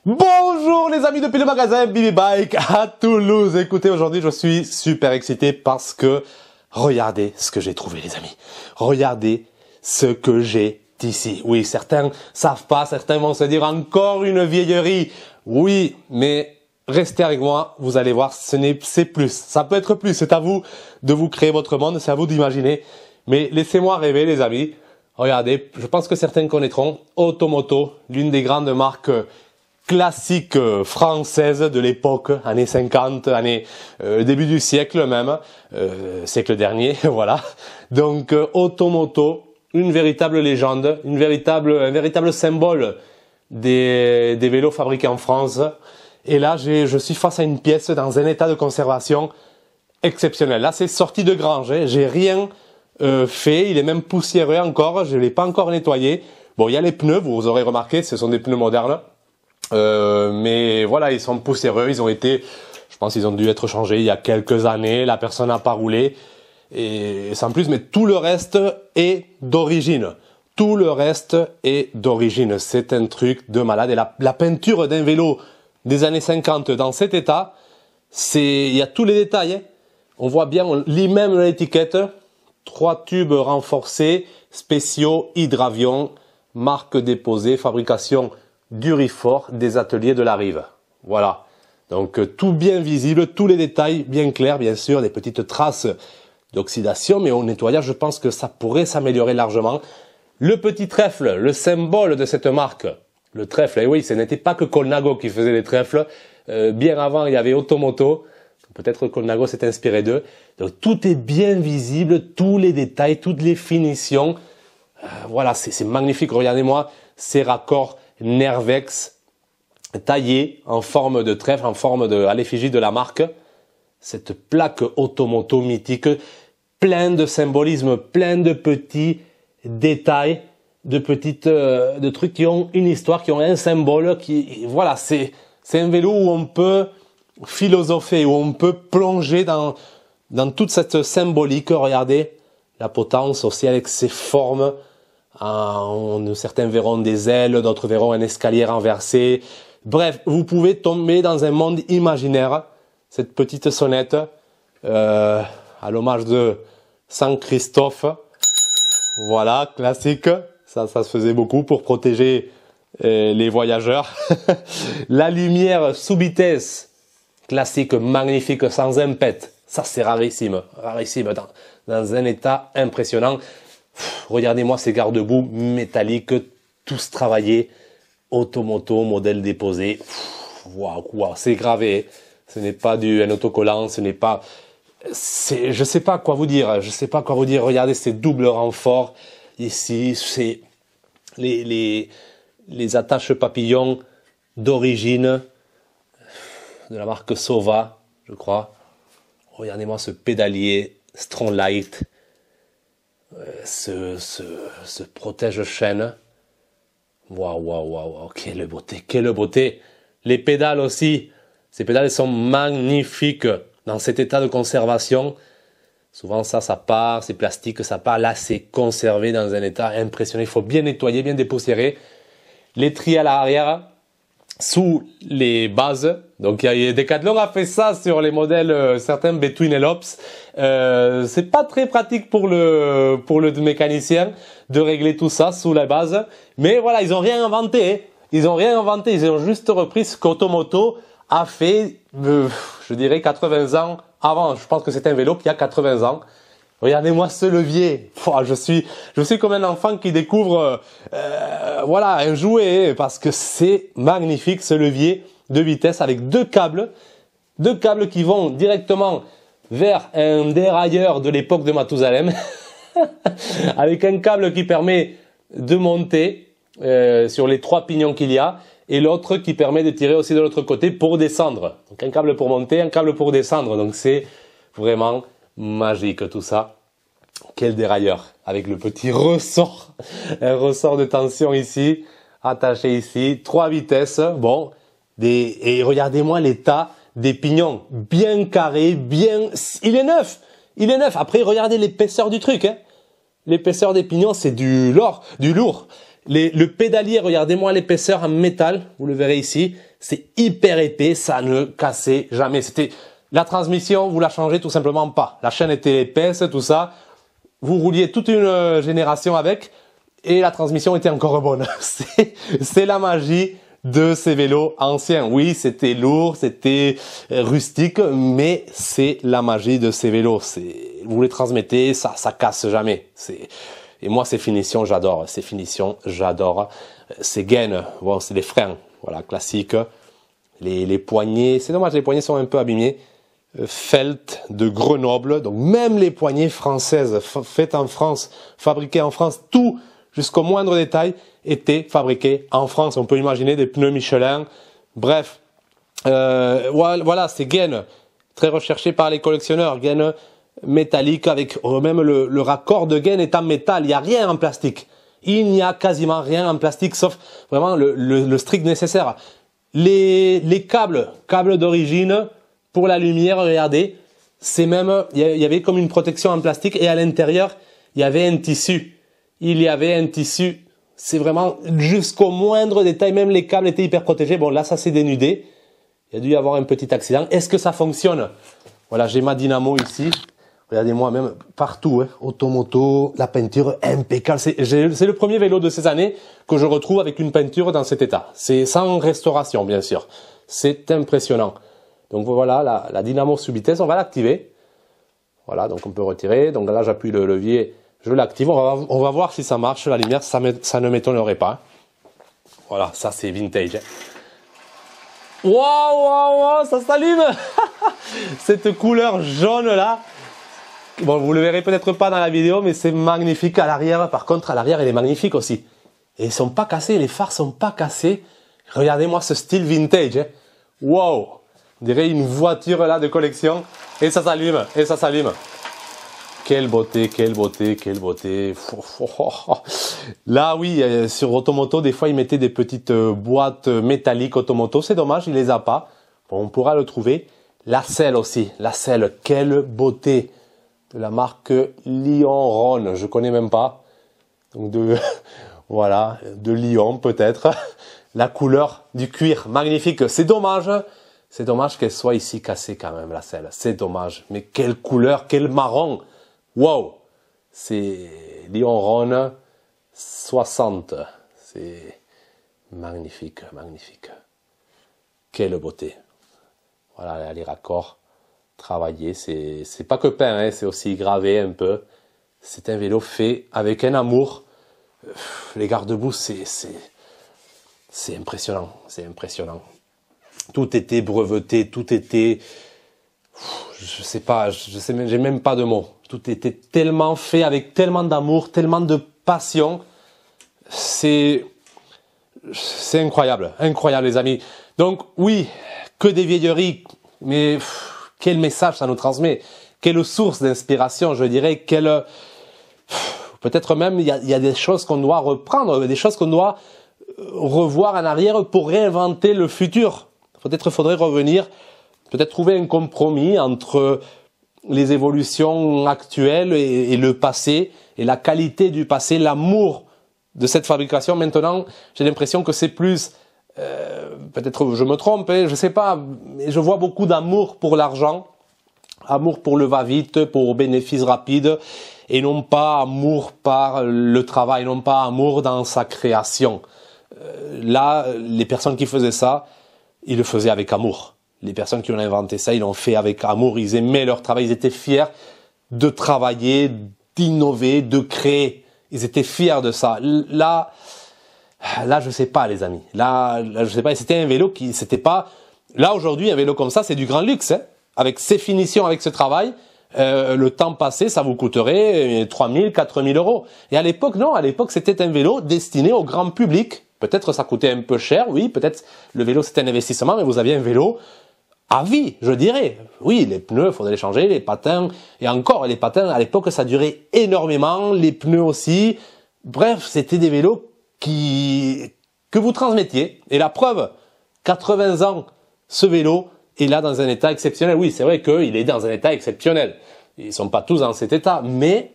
Bonjour les amis depuis le magasin Bibi Bike à Toulouse. Écoutez, aujourd'hui je suis super excité parce que regardez ce que j'ai trouvé les amis. Regardez ce que j'ai ici. Oui, certains savent pas, certains vont se dire encore une vieillerie. Oui, mais restez avec moi, vous allez voir, c'est plus. Ça peut être plus, c'est à vous de vous créer votre monde, c'est à vous d'imaginer. Mais laissez-moi rêver les amis. Regardez, je pense que certains connaîtront Automoto, l'une des grandes marques classiques françaises de l'époque, années 50, début du siècle même, siècle dernier, voilà. Donc Automoto, une véritable légende, un véritable symbole des vélos fabriqués en France. Et là, je suis face à une pièce dans un état de conservation exceptionnel. Là, c'est sorti de grange, hein. J'ai rien fait, il est même poussiéreux encore, je ne l'ai pas encore nettoyé. Bon, il y a les pneus, vous aurez remarqué, ce sont des pneus modernes. Mais voilà, ils sont poussiéreux, je pense qu'ils ont dû être changés il y a quelques années, la personne n'a pas roulé, et sans plus, mais tout le reste est d'origine. Tout le reste est d'origine, c'est un truc de malade. Et la peinture d'un vélo des années 50 dans cet état, il y a tous les détails, hein. On voit bien, on lit même l'étiquette, 3 tubes renforcés, spéciaux, hydravion, marque déposée, fabrication Durifort des ateliers de la Rive. Voilà. Donc tout bien visible, tous les détails bien clairs, bien sûr, des petites traces d'oxydation, mais au nettoyage, je pense que ça pourrait s'améliorer largement. Le petit trèfle, le symbole de cette marque, le trèfle, et oui, ce n'était pas que Colnago qui faisait les trèfles, bien avant il y avait Automoto, peut-être que Colnago s'est inspiré d'eux. Donc tout est bien visible, tous les détails, toutes les finitions, voilà, c'est magnifique, regardez-moi ces raccords Nervex taillé en forme de trèfle, à l'effigie de la marque. Cette plaque Automoto mythique, plein de symbolisme, plein de petits détails, de trucs qui ont une histoire, qui ont un symbole, voilà, c'est un vélo où on peut philosopher, où on peut plonger dans toute cette symbolique. Regardez la potence aussi avec ses formes. Certains verront des ailes, d'autres verront un escalier renversé. Bref, vous pouvez tomber dans un monde imaginaire. Cette petite sonnette à l'hommage de Saint Christophe. Voilà, classique. Ça se faisait beaucoup pour protéger les voyageurs. La lumière sous vitesse, classique, magnifique, sans impète. Ça, c'est rarissime, dans un état impressionnant. Regardez-moi ces garde-boue métalliques, tous travaillés, Automoto, modèle déposé. Waouh, c'est gravé. Ce n'est pas un autocollant, je sais pas quoi vous dire. Regardez ces doubles renforts ici, c'est les attaches papillons d'origine de la marque Sova, je crois. Regardez-moi ce pédalier Stronglight. Ce protège-chaîne. Waouh, quelle beauté. Les pédales aussi, ces pédales sont magnifiques dans cet état de conservation. Souvent ça part, c'est plastique, ça part. Là, c'est conservé dans un état impressionnant. Il faut bien nettoyer, bien dépoussiérer. L'étrier à l'arrière, sous les bases. Donc Decathlon a fait ça sur les modèles certains Between et Lops. C'est pas très pratique pour le mécanicien de régler tout ça sous la base. Mais voilà, ils ont rien inventé. Ils ont juste repris ce qu'Automoto a fait, je dirais 80 ans avant. Je pense que c'est un vélo qui a 80 ans. Regardez-moi ce levier. Je suis comme un enfant qui découvre voilà, un jouet, parce que c'est magnifique ce levier de vitesse avec deux câbles qui vont directement vers un dérailleur de l'époque de Mathusalem avec un câble qui permet de monter sur les 3 pignons qu'il y a, et l'autre qui permet de tirer aussi de l'autre côté pour descendre. Donc un câble pour monter, un câble pour descendre. Donc c'est vraiment magique tout ça. Quel dérailleur, avec le petit ressort, un ressort de tension ici, attaché ici, 3 vitesses, bon, et regardez-moi l'état des pignons, bien carré, il est neuf. Après regardez l'épaisseur du truc, hein. L'épaisseur des pignons, c'est du lourd. Le pédalier, regardez-moi l'épaisseur en métal, vous le verrez ici, c'est hyper épais, ça ne cassait jamais. La transmission, vous la changez tout simplement pas. La chaîne était épaisse, tout ça. Vous rouliez toute une génération avec et la transmission était encore bonne. C'est la magie de ces vélos anciens. Oui, c'était lourd, c'était rustique, mais c'est la magie de ces vélos. Vous les transmettez, ça casse jamais. Et moi, ces finitions, j'adore. Ces finitions, j'adore. Ces gaines, bon, c'est des freins, voilà, classiques. Les poignées, c'est dommage, les poignées sont un peu abîmées. Felt de Grenoble, donc même les poignées françaises, faites en France, fabriquées en France, tout jusqu'au moindre détail était fabriqué en France. On peut imaginer des pneus Michelin. Bref, voilà, ces gaines très recherchées par les collectionneurs, gaines métalliques avec même le raccord de gaine est en métal. Il n'y a rien en plastique. Il n'y a quasiment rien en plastique sauf vraiment le strict nécessaire. Les câbles d'origine pour la lumière, regardez, c'est même, il y avait comme une protection en plastique et à l'intérieur, il y avait un tissu. Il y avait un tissu. C'est vraiment jusqu'au moindre détail, même les câbles étaient hyper protégés. Bon, là, ça s'est dénudé. Il y a dû y avoir un petit accident. Est-ce que ça fonctionne? Voilà, j'ai ma dynamo ici. Regardez-moi, même partout, hein, Automoto, la peinture impeccable. C'est le premier vélo de ces années que je retrouve avec une peinture dans cet état. C'est sans restauration, bien sûr. C'est impressionnant. Donc voilà, la dynamo sous-vitesse, on va l'activer. Voilà, donc on peut retirer. Donc là, j'appuie le levier, je l'active. On va voir si ça marche. La lumière, ça ne m'étonnerait pas. Voilà, ça c'est vintage. Waouh, ça s'allume. Cette couleur jaune là. Bon, vous le verrez peut-être pas dans la vidéo, mais c'est magnifique à l'arrière. Par contre, à l'arrière, il est magnifique aussi. Et ils sont pas cassés, les phares sont pas cassés. Regardez-moi ce style vintage. Hein. Wow, on dirait une voiture là de collection. Et ça s'allume, et ça s'allume. Quelle beauté, quelle beauté, quelle beauté. Là, oui, sur Automoto, des fois, ils mettaient des petites boîtes métalliques Automoto. C'est dommage, il les a pas. Bon, on pourra le trouver. La selle aussi, la selle, quelle beauté. De la marque Lyon-Rhône, je connais même pas. Donc voilà, de Lyon peut-être. La couleur du cuir, magnifique. C'est dommage qu'elle soit ici cassée quand même, la selle. C'est dommage. Mais quelle couleur, quel marron. Wow. C'est Lyon-Rhône 60. C'est magnifique, magnifique. Quelle beauté. Voilà les raccords. Travailler, c'est pas que peint, hein, c'est aussi gravé un peu. C'est un vélo fait avec un amour. Les garde-boue, c'est impressionnant, c'est impressionnant. Tout était breveté, tout était, je sais pas, j'ai même pas de mots. Tout était tellement fait avec tellement d'amour, tellement de passion. C'est incroyable, incroyable les amis. Donc oui, que des vieilleries, mais quel message ça nous transmet, quelle source d'inspiration, je dirais, peut-être même il y a des choses qu'on doit reprendre, des choses qu'on doit revoir en arrière pour réinventer le futur. Peut-être faudrait revenir, peut-être trouver un compromis entre les évolutions actuelles et le passé, et la qualité du passé, l'amour de cette fabrication. Maintenant, j'ai l'impression que c'est plus... peut-être je me trompe, hein, je sais pas, mais je vois beaucoup d'amour pour l'argent, amour pour le va-vite, pour bénéfice rapide, et non pas amour par le travail, non pas amour dans sa création. Là, les personnes qui faisaient ça, ils le faisaient avec amour. Les personnes qui ont inventé ça, ils l'ont fait avec amour, ils aimaient leur travail, ils étaient fiers de travailler, d'innover, de créer. Ils étaient fiers de ça. Là, je sais pas, les amis. Là, je sais pas. C'était un vélo qui, c'était pas. Là, aujourd'hui, un vélo comme ça, c'est du grand luxe, hein. Avec ces finitions, avec ce travail, le temps passé, ça vous coûterait 3 000, 4 000 euros. Et à l'époque, non. À l'époque, c'était un vélo destiné au grand public. Peut-être ça coûtait un peu cher, oui. Peut-être le vélo, c'était un investissement, mais vous aviez un vélo à vie, je dirais. Oui, les pneus, il faudrait les changer, les patins. Et encore, les patins, à l'époque, ça durait énormément. Les pneus aussi. Bref, c'était des vélos que vous transmettiez. Et la preuve, 80 ans, ce vélo est là dans un état exceptionnel. Oui, c'est vrai qu'il est dans un état exceptionnel. Ils sont pas tous dans cet état, mais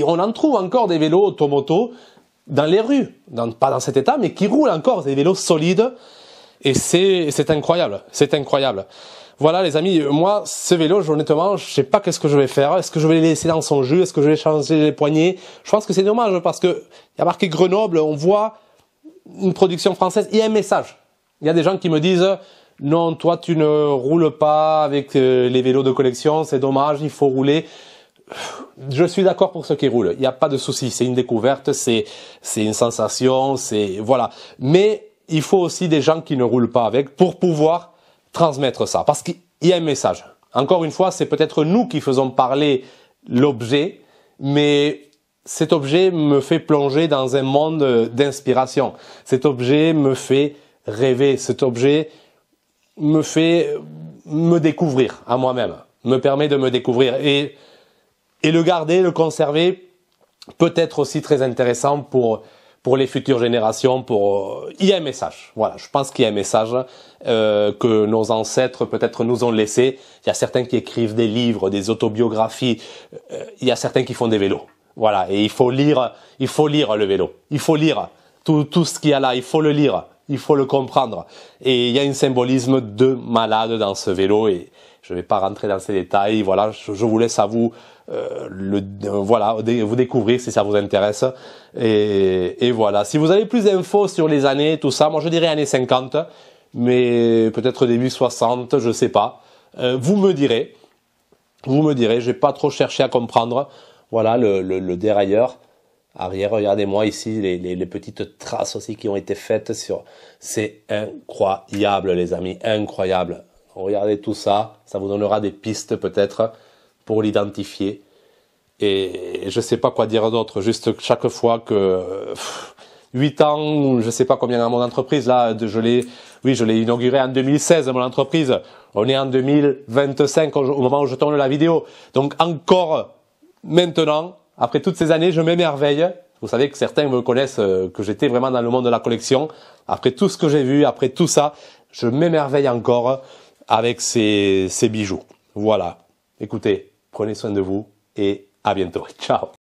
on en trouve encore des vélos Automoto dans les rues, pas dans cet état, mais qui roulent encore, des vélos solides, et c'est incroyable, c'est incroyable. Voilà les amis, moi ce vélo, honnêtement, je sais pas qu'est-ce que je vais faire. Est-ce que je vais le laisser dans son jus? Est-ce que je vais changer les poignées? Je pense que c'est dommage parce que il y a marqué Grenoble, on voit une production française, il y a un message. Il y a des gens qui me disent non, toi tu ne roules pas avec les vélos de collection, c'est dommage, il faut rouler. Je suis d'accord pour ceux qui roulent, il n'y a pas de souci, c'est une découverte, c'est une sensation, c'est voilà. Mais il faut aussi des gens qui ne roulent pas avec pour pouvoir transmettre ça, parce qu'il y a un message. Encore une fois, c'est peut-être nous qui faisons parler l'objet, mais cet objet me fait plonger dans un monde d'inspiration. Cet objet me fait rêver, cet objet me fait me découvrir à moi-même, me permet de me découvrir et le garder, le conserver peut être aussi très intéressant pour les futures générations, il y a un message. Voilà, je pense qu'il y a un message que nos ancêtres peut-être nous ont laissé. Il y a certains qui écrivent des livres, des autobiographies. Il y a certains qui font des vélos. Voilà, et il faut lire le vélo. Il faut lire tout ce qu'il y a là. Il faut le lire, il faut le comprendre. Et il y a un symbolisme de malade dans ce vélo. Et je ne vais pas rentrer dans ces détails. Voilà, je vous laisse à vous. Voilà, vous découvrir si ça vous intéresse et voilà. Si vous avez plus d'infos sur les années, tout ça, moi je dirais années 50, mais peut-être début 60, je sais pas. Vous me direz, j'ai pas trop cherché à comprendre. Voilà le dérailleur arrière, regardez-moi ici les petites traces aussi qui ont été faites sur. C'est incroyable les amis, incroyable. Regardez tout ça, ça vous donnera des pistes peut-être pour l'identifier. Et je sais pas quoi dire d'autre, juste chaque fois que 8 ans, je sais pas combien dans mon entreprise, là, je l'ai inauguré en 2016, mon entreprise. On est en 2025 au moment où je tourne la vidéo. Donc encore maintenant, après toutes ces années, je m'émerveille. Vous savez que certains me connaissent, que j'étais vraiment dans le monde de la collection. Après tout ce que j'ai vu, après tout ça, je m'émerveille encore avec ces bijoux. Voilà. Écoutez, prenez soin de vous et à bientôt. Ciao.